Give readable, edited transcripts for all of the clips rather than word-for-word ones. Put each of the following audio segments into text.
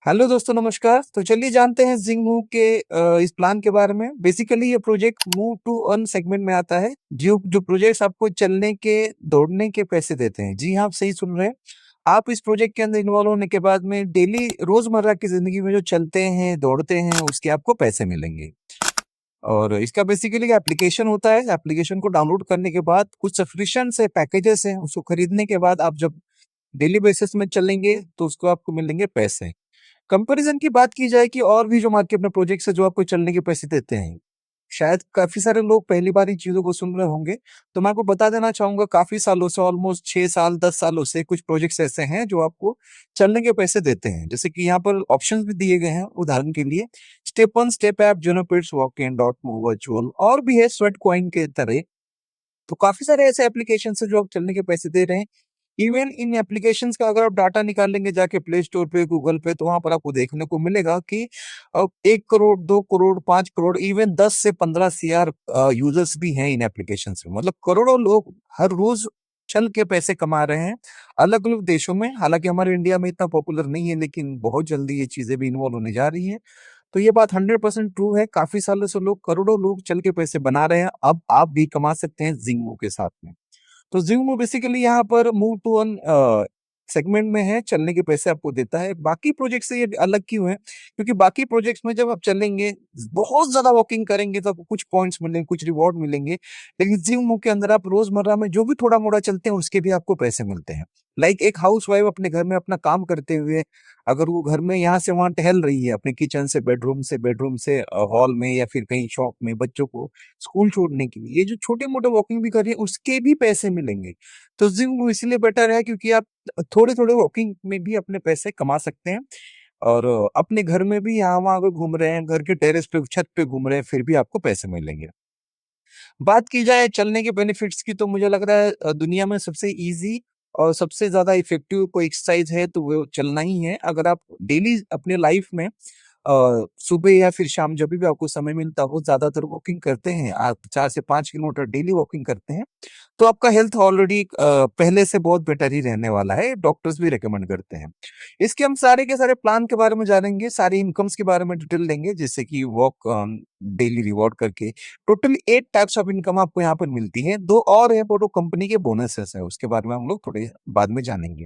Hello दोस्तों, नमस्कार। तो चलिए जानते हैं जिंग मूव के इस प्लान के बारे में। बेसिकली ये project move to earn segment में आता है। जो जो प्रोजेक्ट्स आपको चलने के, दौड़ने के पैसे देते हैं। जी हाँ, आप सही सुन रहे हैं। आप इस प्रोजेक्ट के अंदर इन्वॉल्व होने के बाद में डेली रोजमर्रा की जिंदगी में जो चलते हैं, दौड़ते हैं, उसके आपको पैसे मिलेंगे। और इसका बेसिकली एप्लीकेशन होता है। एप्लीकेशन को डाउनलोड करने के बाद कुछ सब्सक्रिप्शन से पैकेजेस हैं, उसको खरीदने के बाद आप जब डेली बेसिस में चलेंगे तो उसको आपको मिलेंगे पैसे। कंपैरिजन की बात की जाए कि और भी जो मार्केट में प्रोजेक्ट्स है जो आपको चलने के पैसे देते हैं, शायद काफ़ी सारे लोग पहली बार इन चीज़ों को सुन रहे होंगे। तो मैं आपको बता देना चाहूँगा, काफ़ी सालों से, ऑलमोस्ट 6 साल, 10 सालों से कुछ प्रोजेक्ट्स ऐसे हैं जो आपको चलने के पैसे देते हैं। जैसे कि यहाँ पर ऑप्शंस भी दिए गए हैं, उदाहरण के लिए स्टेप वन, स्टेप ऐप, जेनोपिट्स, वॉक-इन, डॉट मूव, वर्चुअल और भी है स्वेट कॉइन के तरह। तो काफ़ी सारे ऐसे एप्लीकेशंस हैं जो आप चलने के पैसे दे रहे हैं। इवन इन एप्लीकेशंस का अगर आप डाटा निकालेंगे जाके प्ले स्टोर पे, गूगल पे, तो वहाँ पर आपको देखने को मिलेगा कि 1 करोड़, 2 करोड़, 5 करोड़, इवन 10 से 15 सीआर यूज़र्स भी हैं इन एप्लीकेशंस में। मतलब करोड़ों लोग हर रोज़ चल के पैसे कमा रहे हैं, अलग-अलग देशों में। हालाँकि हमारे इंडिया में इतना पॉपुलर नहीं है, लेकिन बहुत जल्दी ये चीज़ें भी इन्वॉल्व होने जा रही हैं। तो ये बात 100% ट्रू है। काफ़ी सालों से लोग, करोड़ों लोग चल के पैसे बना रहे हैं। अब आप भी कमा सकते हैं ज़िंगमो के साथ में। तो ज़ूम बेसिकली यहाँ पर मूव टू अर्न सेगमेंट में है, चलने के पैसे आपको देता है। बाकी प्रोजेक्ट से ये अलग क्यों है? क्योंकि बाकी प्रोजेक्ट्स में जब आप चलेंगे, बहुत ज़्यादा वॉकिंग करेंगे तो आपको कुछ पॉइंट्स मिलेंगे, कुछ रिवॉर्ड मिलेंगे। लेकिन ज़ूम के अंदर आप रोज़मर्रा में जो भी थोड़ा-मोड़ा चलते हैं, उसके भी आपको पैसे मिलते हैं। लाइक एक हाउसवाइफ अपने घर में अपना काम करते हुए, अगर वो घर में यहाँ से वहाँ टहल रही है, अपने किचन से बेडरूम से हॉल में या फिर कहीं शॉप में बच्चों को स्कूल छोड़ने के लिए, ये जो छोटे-मोटे वॉकिंग भी कर रही है, उसके भी पैसे मिलेंगे। तो जिम इसलिए बेटर है क्योंकि आप थोड़े-थोड़े वॉकिंग में भी अपने पैसे कमा सकते हैं। और अपने घर में भी यहाँ-वहाँ अगर घूम रहे हैं, घर के टेरेस पे, छत पे घूम रहे हैं, फिर भी आपको पैसे मिलेंगे। बात की जाए चलने के बेनिफिट्स की, तो मुझे लग रहा है दुनिया में सबसे ईज़ी और सबसे ज़्यादा इफ़ेक्टिव कोई एक्सरसाइज़ है तो वो चलना ही है। अगर आप डेली अपने लाइफ़ में सुबह या फिर शाम जभी भी आपको समय मिलता हो, ज़्यादातर वॉकिंग करते हैं, आप 4 से 5 किलोमीटर डेली वॉकिंग करते हैं, तो आपका हेल्थ ऑलरेडी पहले से बहुत बेटर ही रहने वाला है, डॉक्टर्स भी रिकमेंड करते हैं। इसके हम सारे के सारे प्लान के बारे में जानेंगे, सारी इनकम्स के बारे में डिटेल लेंगे, जैसे कि वॉक डेली रिवॉर्ड करके टोटल 8 टाइप्स ऑफ इनकम आपको यहाँ पर मिलती है। 2 और है वो तो कंपनी के बोनसेस है, उसके बारे में हम लोग थोड़े बाद में जानेंगे।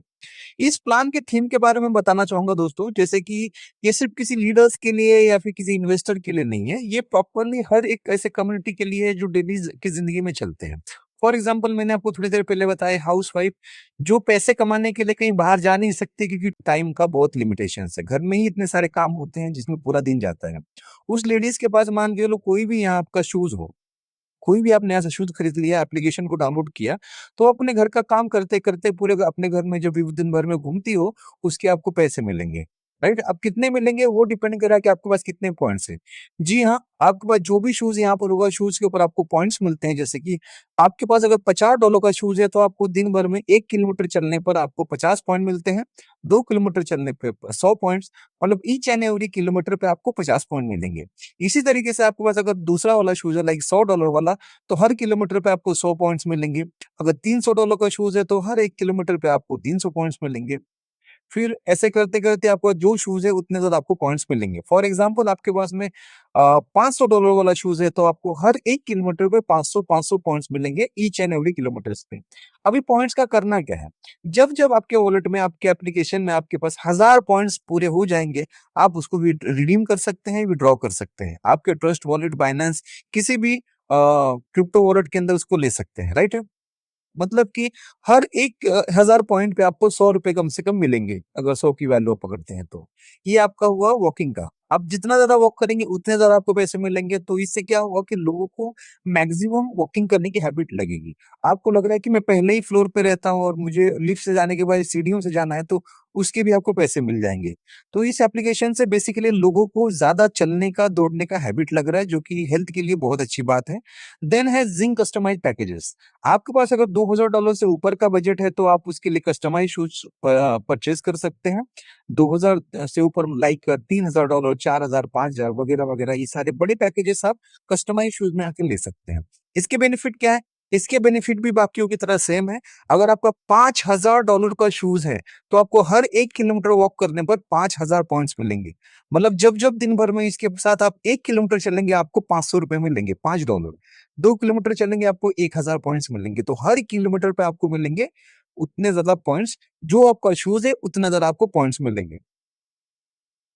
इस प्लान के थीम के बारे में बताना चाहूँगा दोस्तों, जैसे कि ये सिर्फ़ किसी लीडर्स के लिए या फिर किसी इन्वेस्टर के लिए नहीं है, ये प्रॉपरली हर एक ऐसे कम्युनिटी के लिए है जो डेली की ज़िंदगी में चलते हैं। फॉर एग्ज़ाम्पल मैंने आपको थोड़ी देर पहले बताया, हाउसवाइफ़ जो पैसे कमाने के लिए कहीं बाहर जा नहीं सकती क्योंकि टाइम का बहुत लिमिटेशंस है। घर में ही इतने सारे काम होते हैं जिसमें पूरा दिन जाता है। उस लेडीज़ के पास मान के चलो कोई भी यहाँ आपका शूज़ हो, कोई भी आपने ऐसा शूज़ खरीद लिया, एप्लीकेशन को डाउनलोड किया, तो अपने घर का काम करते-करते पूरे अपने घर में जब भी दिन भर में घूमती हो, उसके आपको पैसे मिलेंगे, राइट? अब कितने मिलेंगे वो डिपेंड कर रहा है कि आपके पास कितने पॉइंट्स हैं। जी हाँ, आपके पास जो भी शूज़ यहाँ पर होगा, शूज़ के ऊपर आपको पॉइंट्स मिलते हैं। जैसे कि आपके पास अगर $50 का शूज़ है, तो आपको दिन भर में 1 किलोमीटर चलने पर आपको 50 पॉइंट मिलते हैं, 2 किलोमीटर चलने पे 100 पॉइंट्स, मतलब ईच एंड एवरी किलोमीटर पे आपको 50 पॉइंट मिलेंगे। इसी तरीके से आपके पास अगर दूसरा वाला शूज़ है, लाइक $100 वाला, तो हर किलोमीटर पे आपको 100 पॉइंट्स मिलेंगे। अगर $300 का शूज़ है तो हर 1 किलोमीटर पे आपको 300 पॉइंट्स मिलेंगे। फिर ऐसे करते-करते आपका जो शूज़ है उतने ज़्यादा आपको पॉइंट्स मिलेंगे। फॉर एग्ज़ाम्पल आपके पास में $500 वाला शूज़ है तो आपको हर 1 किलोमीटर पे 500-500 पॉइंट्स मिलेंगे ईच एंड एवरी किलोमीटर्स पे। अभी पॉइंट्स का करना क्या है? जब-जब आपके वॉलेट में, आपके एप्लीकेशन में आपके पास 1000 पॉइंट्स पूरे हो जाएँगे, आप उसको रिडीम कर सकते हैं, विथड्रॉ कर सकते हैं। आपके ट्रस्ट वॉलेट, बाइनेंस, किसी भी क्रिप्टो वॉलेट के अंदर उसको ले सकते हैं, राइट? मतलब कि हर एक 1000 पॉइंट पे आपको ₹100 कम से कम मिलेंगे, अगर 100 की वैल्यू आप पकड़ते हैं तो। ये आपका हुआ वॉकिंग का। आप जितना ज़्यादा वॉक करेंगे उतने ज़्यादा आपको पैसे मिलेंगे, तो इससे क्या होगा कि लोगों को मैक्सिमम वॉकिंग करने की हैबिट लगेगी। आपको लग रहा है कि मैं पहले ही फ्लोर पे रहता हूँ और मुझे लिफ्ट से जाने के बाद सीढ़ियों से जाना है, तो उसके भी आपको पैसे मिल जाएँगे। तो इस एप्लीकेशन से बेसिकली लोगों को ज़्यादा चलने का, दौड़ने का हैबिट लग रहा है, जो कि हेल्थ के लिए बहुत अच्छी बात है। देन है ज़िंक कस्टमाइज्ड पैकेजेस। आपके पास अगर $2000 से ऊपर का बजट है तो आप उसके लिए कस्टमाइज़ शूज़ परचेज़ कर सकते हैं। 2000 से ऊपर लाइक $3000, 4000, 5000 वगैरह-वगैरह, ये सारे बड़े पैकेजेस आप कस्टमाइज़ शूज़ में आके ले सकते हैं। इसके बेनिफिट क्या है? इसके बेनिफिट भी बाकियों की तरह सेम है। अगर आपका $5,000 का शूज है तो आपको हर 1 किलोमीटर वॉक करने पर 5,000 पॉइंट्स मिलेंगे। मतलब जब जब दिन भर में इसके साथ आप 1 किलोमीटर चलेंगे आपको $500 मिलेंगे, $5। 2 किलोमीटर चलेंगे आपको 1,000 पॉइंट्स मिलेंगे। तो हर किलोमीटर पे आपको मिलेंगे उतने ज्यादा पॉइंट्स, जो आपका शूज है उतना ज्यादा आपको पॉइंट्स मिलेंगे।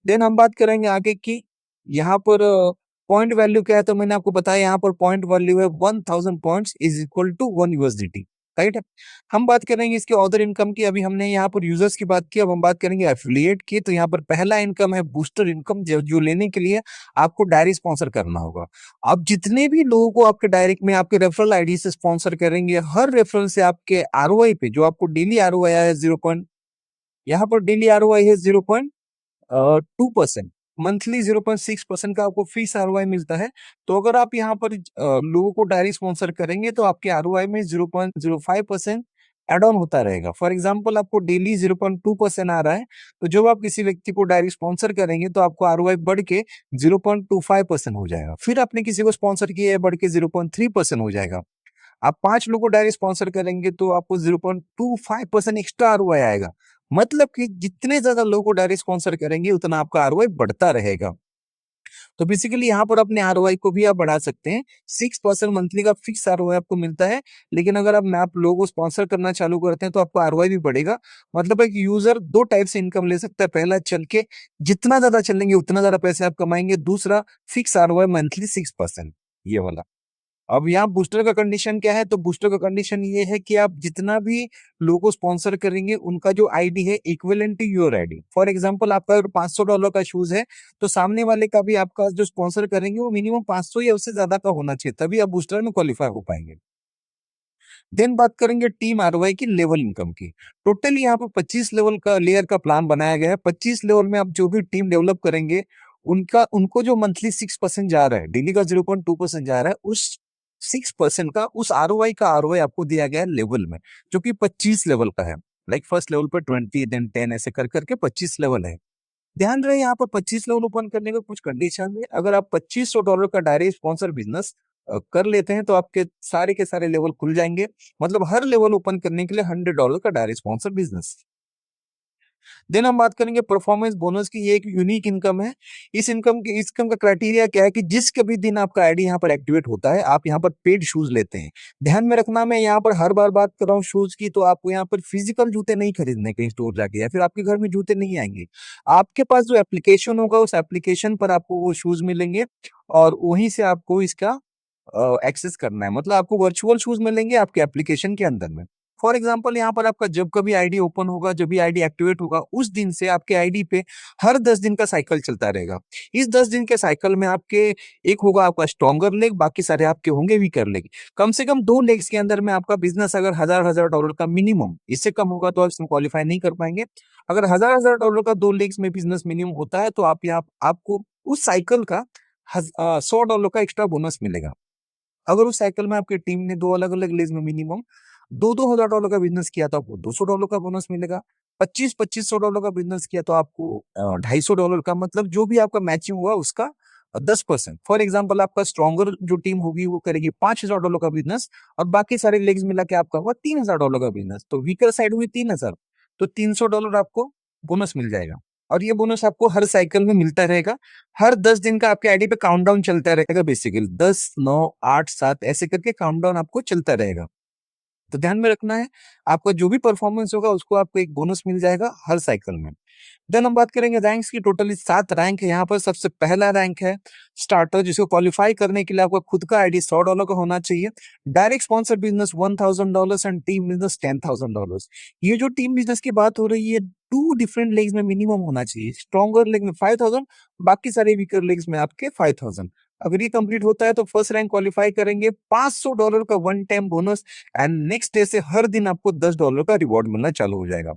देन हम बात करेंगे आगे की यहाँ पर पॉइंट वैल्यू क्या है। तो मैंने आपको बताया यहाँ पर पॉइंट वैल्यू है 1,000 points is equal to 1 USDT। Right है। हम बात करेंगे इसके अदर इनकम की। अभी हमने यहाँ पर यूजर्स की बात की, अब हम बात करेंगे एफिलिएट की। तो यहाँ पर पहला इनकम है बूस्टर इनकम, जो लेने के लिए आपको डायरी स्पॉन्सर करना होगा। आप जितने भी लोगों को आपके डायरेक्ट में आपके रेफरल आईडी से स्पॉन्सर करेंगे, हर रेफरल से आपके आरओआई पे, जो आपको डेली आरओआई है 0, यहाँ पर डेली आरओआई है 2%। मंथली 0.6% का आपको फीस आरओआई मिलता है। तो अगर आप यहाँ पर लोगों को डायरी स्पॉन्सर करेंगे तो आपके आरओआई में 0.05% एड ऑन होता रहेगा। फॉर एग्जाम्पल आपको डेली 0.2% आ रहा है, तो जब आप किसी व्यक्ति को डायरी स्पॉन्सर करेंगे तो आपको आरओआई बढ़ के 0.25% हो जाएगा। फिर आपने किसी को स्पॉन्सर किया है, बढ़ के 0.3% हो जाएगा। आप 5 लोगों को डायरेक्ट स्पॉन्सर करेंगे तो आपको 0.25% एक्स्ट्रा आरओआई आएगा। मतलब कि जितने ज्यादा लोगों को डायरेक्ट स्पॉन्सर करेंगे उतना आपका आरओआई बढ़ता रहेगा। तो बेसिकली यहाँ पर अपने आरओआई को भी आप बढ़ा सकते हैं। 6% मंथली का फिक्स आरओआई आपको मिलता है, लेकिन अगर आप लोगों को स्पॉन्सर करना चालू करते हैं तो आपका आरओआई भी बढ़ेगा। मतलब एक यूजर दो टाइप से इनकम ले सकता है। पहला, चल के जितना ज्यादा चलेंगे उतना ज्यादा पैसे आप कमाएंगे। दूसरा, फिक्स आरओआई मंथली 6%, ये वाला। अब यहाँ बूस्टर का कंडीशन क्या है? तो बूस्टर का कंडीशन ये है कि आप जितना भी लोगों को स्पॉन्सर करेंगे उनका जो आईडी है equivalent to your ID. For example आपका अगर $500 का शूज है तो सामने वाले का भी आपका जो स्पॉन्सर करेंगे वो मिनिमम 500 या उससे ज्यादा का होना चाहिए, तभी आप बूस्टर में क्वालिफाई हो पाएंगे। देन बात करेंगे टीम आरओआई की लेवल इनकम की। टोटल यहाँ पर 25 लेवल का लेयर का प्लान बनाया गया है। 25 लेवल में आप जो भी टीम डेवलप करेंगे उनको जो मंथली 6% जा रहा है, डेली का 0.2% जा रहा है, उस 6% का उस आरओआई का आरओआई आपको दिया गया है लेवल में, जो कि 25 लेवल का है। लाइक फर्स्ट लेवल पर 20, देन 10, ऐसे कर करके 25 लेवल है। ध्यान रहे यहाँ पर 25 लेवल ओपन करने का कुछ कंडीशन है। अगर आप $2,500 का डायरेक्ट स्पॉन्सर बिजनेस कर लेते हैं तो आपके सारे के सारे लेवल खुल जाएंगे। मतलब हर लेवल ओपन करने के लिए $100 का डायरेक्ट स्पॉन्सर बिजनेस। देन हम बात करेंगे परफॉर्मेंस बोनस की। ये एक यूनिक इनकम है। इस इनकम का क्राइटेरिया क्या है कि जिस कभी दिन आपका आईडी यहाँ पर एक्टिवेट होता है, आप यहाँ पर पेड शूज लेते हैं। ध्यान में रखना, मैं यहाँ पर हर बार बात कर रहा हूँ शूज की, तो आपको यहाँ पर फिजिकल जूते नहीं खरीदने कहीं स्टोर जाके, या फिर आपके घर में जूते नहीं आएंगे। आपके पास जो एप्लीकेशन होगा उस एप्लीकेशन पर आपको वो शूज मिलेंगे और वहीं से आपको इसका एक्सेस करना है। मतलब आपको वर्चुअल शूज मिलेंगे आपके एप्लीकेशन के अंदर में। फॉर एग्जाम्पल यहाँ पर आपका जब कभी आईडी ओपन होगा, जब भी आईडी एक्टिवेट होगा, उस दिन से आपके आईडी पे हर 10 दिन का साइकिल चलता रहेगा। इस 10 दिन के साइकिल में आपके एक होगा आपका स्ट्रॉन्गर लेग, बाकी सारे आपके होंगे वीकर लेग। कम से कम 2 लेग्स के अंदर में आपका बिजनेस अगर $1,000 का मिनिमम, इससे कम होगा तो आप इसमें क्वालिफाई नहीं कर पाएंगे। अगर $1,000 का 2 लेग्स में बिजनेस मिनिमम होता है तो आप यहाँ आपको उस साइकिल का $100 का एक्स्ट्रा बोनस मिलेगा। अगर उस साइकिल में आपकी टीम ने 2 अलग अलग लेग में मिनिमम $2,000 का बिजनेस किया तो आपको $200 का बोनस मिलेगा। 25-2500 का बिजनेस किया तो आपको $250 का, मतलब जो भी आपका मैचिंग हुआ उसका 10%। फॉर एग्जाम्पल आपका स्ट्रॉन्गर जो टीम होगी वो करेगी $5,000 का बिजनेस और बाकी सारे लेग्स मिला के आपका हुआ $3,000 का बिजनेस। तो वीकर साइड हुई 3,000, तो $300 आपको बोनस मिल जाएगा। और ये बोनस आपको हर साइकिल में मिलता रहेगा। हर 10 दिन का आपके आईडी पे काउंटडाउन चलता रहेगा। बेसिकली 10, 9, 8, 7 ऐसे करके काउंटडाउन आपको चलता रहेगा। तो ध्यान में रखना है, आपका जो भी परफॉर्मेंस होगा उसको आपको एक बोनस मिल जाएगा हर साइकिल में। देन हम बात करेंगे रैंक्स की। टोटली 7 रैंक है यहाँ पर। सबसे पहला रैंक है स्टार्टर, जिसको क्वालिफाई करने के लिए आपका खुद का आईडी $100 का होना चाहिए। Direct sponsor business $1,000 and team business $10,000। ये जो टीम बिजनेस की बात हो रही है, 2 डिफरेंट लेग्स में मिनिमम होना चाहिए। स्ट्रॉन्गर लेग में 5,000, बाकी सारे वीकर लेग्स में आपके 5,000। अगर ये कंप्लीट होता है तो फर्स्ट रैंक क्वालिफाई करेंगे। $500 का one time bonus and next day से हर दिन आपको $10 का रिवॉर्ड मिलना चालू हो जाएगा।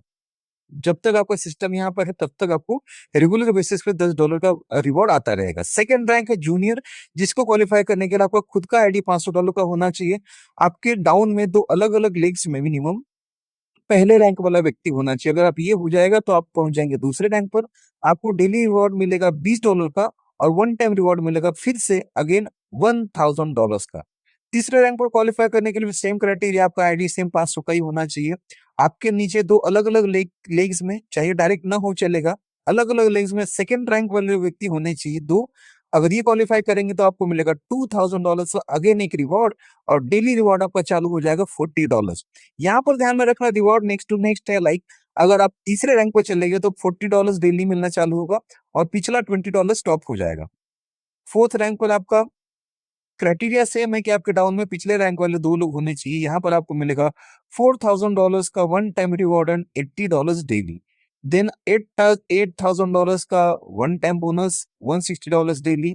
जब तक आपका सिस्टम यहाँ पर है तब तक आपको रेगुलर बेसिस पे $10 का रिवॉर्ड आता रहेगा। सेकंड रैंक है जूनियर, जिसको क्वालिफाई करने के लिए आपका खुद का आईडी $500 का होना चाहिए। आपके डाउन में 2 अलग अलग लेग्स में मिनिमम पहले रैंक वाला व्यक्ति होना चाहिए। अगर आप ये हो जाएगा तो आप पहुंच जाएंगे दूसरे रैंक पर। आपको डेली रिवॉर्ड मिलेगा $20 का और वन टाइम रिवॉर्ड मिलेगा फिर से अगेन $1,000 का। तीसरे रैंक पर क्वालिफाई करने के लिए सेम क्राइटेरिया, आपका आईडी सेम 500 का ही होना चाहिए। आपके नीचे दो अलग अलग लेग्स में, चाहिए डायरेक्ट ना हो चलेगा, अलग अलग लेग्स में सेकेंड रैंक वाले व्यक्ति होने चाहिए दो। अगर ये क्वालिफाई करेंगे तो आपको मिलेगा $2000 अगेन एक रिवॉर्ड, और डेली रिवॉर्ड आपका चालू हो जाएगा $40। यहाँ पर ध्यान में रखना, रिवॉर्ड नेक्स्ट टू नेक्स्ट है। लाइक अगर आप तीसरे रैंक पर चले गए तो $40 डेली मिलना चालू होगा, और पिछला $20 स्टॉप हो जाएगा। फोर्थ रैंक पर आपका क्राइटेरिया सेम है कि आपके टाउन में पिछले रैंक वाले दो लोग होने चाहिए। यहाँ पर आपको मिलेगा $4000 का वन टाइम रिवॉर्ड एंड $80 डेली। देन $8000 का वन टाइम बोनस, $160 डेली।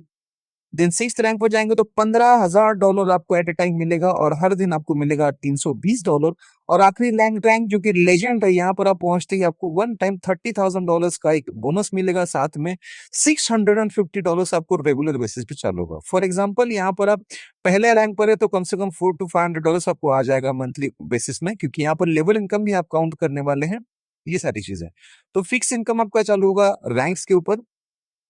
देन सिक्स रैंक पर जाएंगे तो $15,000 आपको एट ए टाइम मिलेगा, और हर दिन आपको मिलेगा $320। और आखिरी रैंक जो कि लेजेंड है, यहाँ पर आप पहुंचते ही आपको वन टाइम $30,000 का एक बोनस मिलेगा, साथ में $650 आपको रेगुलर बेसिस पे चालू होगा। फॉर एग्जाम्पल यहाँ पर आप पहले रैंक पर है तो कम से कम $400 to $500 आपको आ जाएगा मंथली बेसिस में, क्योंकि यहाँ पर लेवल इनकम भी आप काउंट करने वाले हैं, ये सारी चीजें। तो फिक्स इनकम आपका चालू होगा रैंक्स के ऊपर।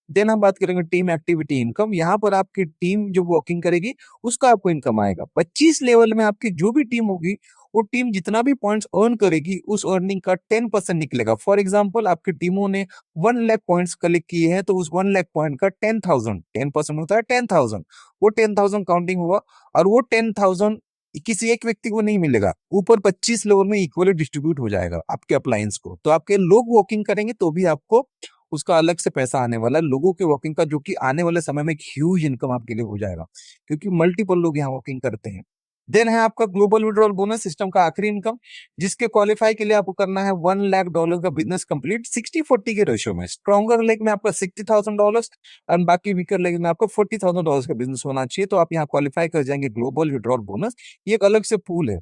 देन हम बात करेंगे टीम एक्टिविटी इनकम। यहाँ पर आपकी टीम जो वर्किंग करेगी उसका आपको इनकम आएगा। 25 लेवल में आपकी जो भी टीम होगी, वो टीम जितना भी पॉइंट्स अर्न करेगी उस अर्निंग का 10% निकलेगा। फॉर एग्जांपल आपकी टीमों ने 1 लाख पॉइंट्स कलेक्ट किए हैं, तो उस 1 लाख पॉइंट का 10% होता है 10,000, वो 10,000 काउंटिंग होगा, और वो 10,000 किसी एक व्यक्ति को नहीं मिलेगा, ऊपर 25 लेवल में इक्वली डिस्ट्रीब्यूट हो जाएगा आपके अप्लायंस को। तो आपके लोग वर्किंग करेंगे तो भी आपको उसका अलग से पैसा आने वाला है, लोगों के वर्किंग का, जो कि आने वाले समय में एक ह्यूज इनकम आपके लिए हो जाएगा, क्योंकि मल्टीपल लोग यहाँ वर्किंग करते हैं। देन है आपका ग्लोबल विड्रॉल बोनस सिस्टम का आखिरी इनकम, जिसके क्वालिफाई के लिए आपको करना है $1 लाख का बिजनेस कंप्लीट 60-40 के रेशियो में। स्ट्रॉन्गर लेग में आपका $60,000 और बाकी वीकर लेग में आपको $40,000 का बिजनेस होना चाहिए, तो आप यहाँ क्वालिफाई कर जाएंगे ग्लोबल विड्रॉल बोनस। ये एक अलग से पूल है।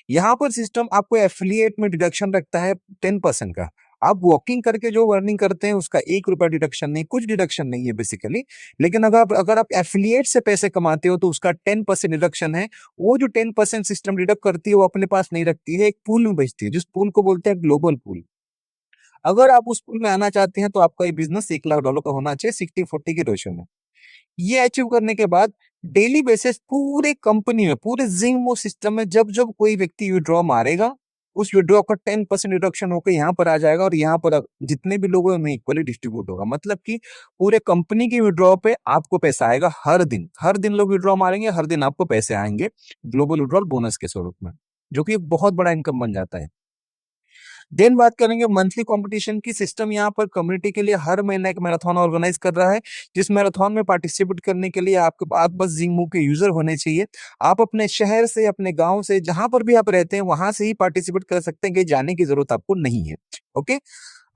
यहाँ पर सिस्टम आपको एफिलिएट में डिडक्शन रखता है 10% का। आप वॉकिंग करके जो अर्निंग करते हैं उसका ₹1 डिडक्शन नहीं, कुछ डिडक्शन नहीं है बेसिकली। लेकिन अगर आप एफिलिएट से पैसे कमाते हो तो उसका 10% डिडक्शन है। वो जो 10% सिस्टम डिडक्ट करती है वो अपने पास नहीं रखती है, एक पूल में भेजती है, जिस पूल को बोलते हैं ग्लोबल पूल। अगर आप उस पूल में आना चाहते हैं तो आपका ये बिजनेस $1 लाख का होना चाहिए 60-40 के रेशियो में। ये अचीव करने के बाद डेली बेसिस पूरे कंपनी में, पूरे जिंगमो सिस्टम में, जब जब कोई व्यक्ति विड्रॉ मारेगा, उस विड्रॉ का 10% रिडक्शन होकर यहाँ पर आ जाएगा, और यहाँ पर जितने भी लोग हैं उनमें इक्वली डिस्ट्रीब्यूट होगा। मतलब कि पूरे कंपनी की विड्रॉ पे आपको पैसा आएगा हर दिन। हर दिन लोग विड्रॉ मारेंगे, हर दिन आपको पैसे आएंगे ग्लोबल विड्रॉल बोनस के स्वरूप में, जो कि एक बहुत बड़ा इनकम बन जाता है। देन बात करेंगे मंथली कंपटीशन की। सिस्टम यहाँ पर कम्युनिटी के लिए हर महीने एक मैराथन ऑर्गेनाइज कर रहा है, जिस मैराथन में पार्टिसिपेट करने के लिए आप बस जिंगमू के यूजर होने चाहिए। आप अपने शहर से, अपने गांव से, जहां पर भी आप रहते हैं वहां से ही पार्टिसिपेट कर सकते हैं, कहीं जाने की जरूरत आपको नहीं है। ओके।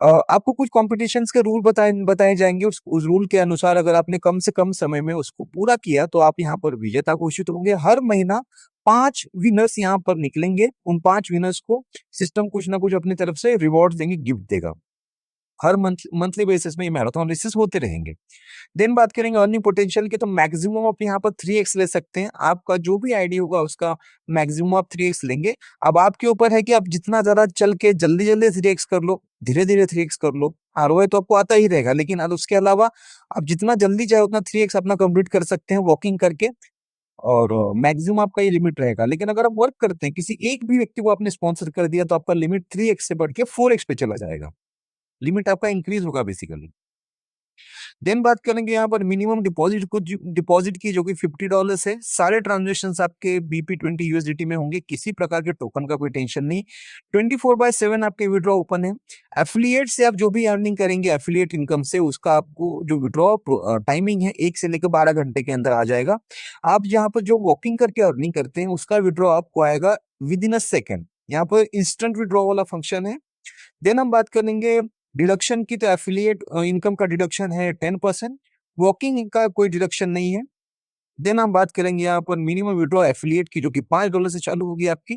आपको कुछ कॉम्पिटिशन्स के रूल बताए जाएंगे। उस रूल के अनुसार अगर आपने कम से कम समय में उसको पूरा किया तो आप यहाँ पर विजेता घोषित होंगे। हर महीना 5 विनर्स यहाँ पर निकलेंगे। उन 5 विनर्स को सिस्टम कुछ ना कुछ अपनी तरफ से रिवॉर्ड देंगे, गिफ्ट देगा। हर मंथली बेसिस में ये मैराथन रेसेस होते रहेंगे। देन बात करेंगे अर्निंग पोटेंशियल की, तो मैक्सिमम आप यहाँ पर 3x ले सकते हैं। आपका जो भी आईडी होगा उसका मैक्सिमम आप 3x लेंगे। अब आपके ऊपर है कि आप जितना ज्यादा चल के जल्दी जल्दी 3x कर लो, धीरे धीरे 3x कर लो। आरओआई तो आपको आता ही रहेगा, लेकिन अब उसके अलावा आप जितना जल्दी चाहे उतना 3x अपना कंप्लीट कर सकते हैं वॉकिंग करके, और मैक्सिमम आपका ये लिमिट रहेगा। लेकिन अगर आप वर्क करते हैं, किसी एक भी व्यक्ति को आपने स्पॉन्सर कर दिया, तो आपका लिमिट 3x से बढ़ के 4x पे चला जाएगा। लिमिट आपका इंक्रीज होगा बेसिकली। देन बात करेंगे यहाँ पर मिनिमम डिपॉजिट की, जो कि $50 है। सारे ट्रांजेक्शन आपके BP20 USDT में होंगे, किसी प्रकार के टोकन का कोई टेंशन नहीं। 24/7 आपके विड्रॉ ओपन है। एफिलिएट से आप जो भी अर्निंग करेंगे एफिलिएट इनकम से, उसका आपको जो विड्रॉ टाइमिंग है 1 से लेकर 12 घंटे के अंदर आ जाएगा। आप यहाँ पर जो वॉकिंग करके अर्निंग करते हैं उसका विड्रॉ आपको आएगा विद इन अ सेकेंड। यहाँ पर इंस्टेंट विड्रॉ वाला फंक्शन है। देन हम बात करेंगे डिडक्शन की, तो एफिलिएट इनकम का डिडक्शन है 10%, वॉकिंग का कोई डिडक्शन नहीं है। देन हम बात करेंगे यहाँ पर मिनिमम विड्रॉ एफिलिएट की, जो कि $5 से चालू होगी आपकी।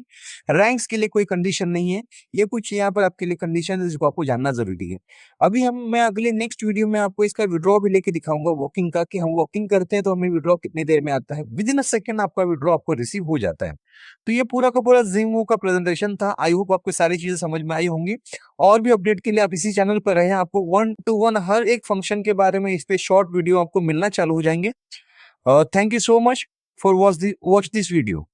रैंक्स के लिए कोई कंडीशन नहीं है। ये कुछ यहाँ पर आपके लिए कंडीशन है जिसको आपको जानना जरूरी है। अभी मैं अगले नेक्स्ट वीडियो में आपको इसका विड्रॉ भी लेके दिखाऊंगा वॉकिंग का, कि हम वॉकिंग करते हैं तो हमें विड्रॉ कितनी देर में आता है। विद इन अ सेकेंड आपका विड्रॉ आपको रिसीव हो जाता है। तो ये पूरा का पूरा जिंगमो का प्रेजेंटेशन था। आई होप आपको सारी चीजें समझ में आई होंगी। और भी अपडेट के लिए आप इसी चैनल पर रहे, आपको 1 to 1 हर एक फंक्शन के बारे में इस पे शॉर्ट वीडियो आपको मिलना चालू हो जाएंगे। Thank you so much. for watch this video.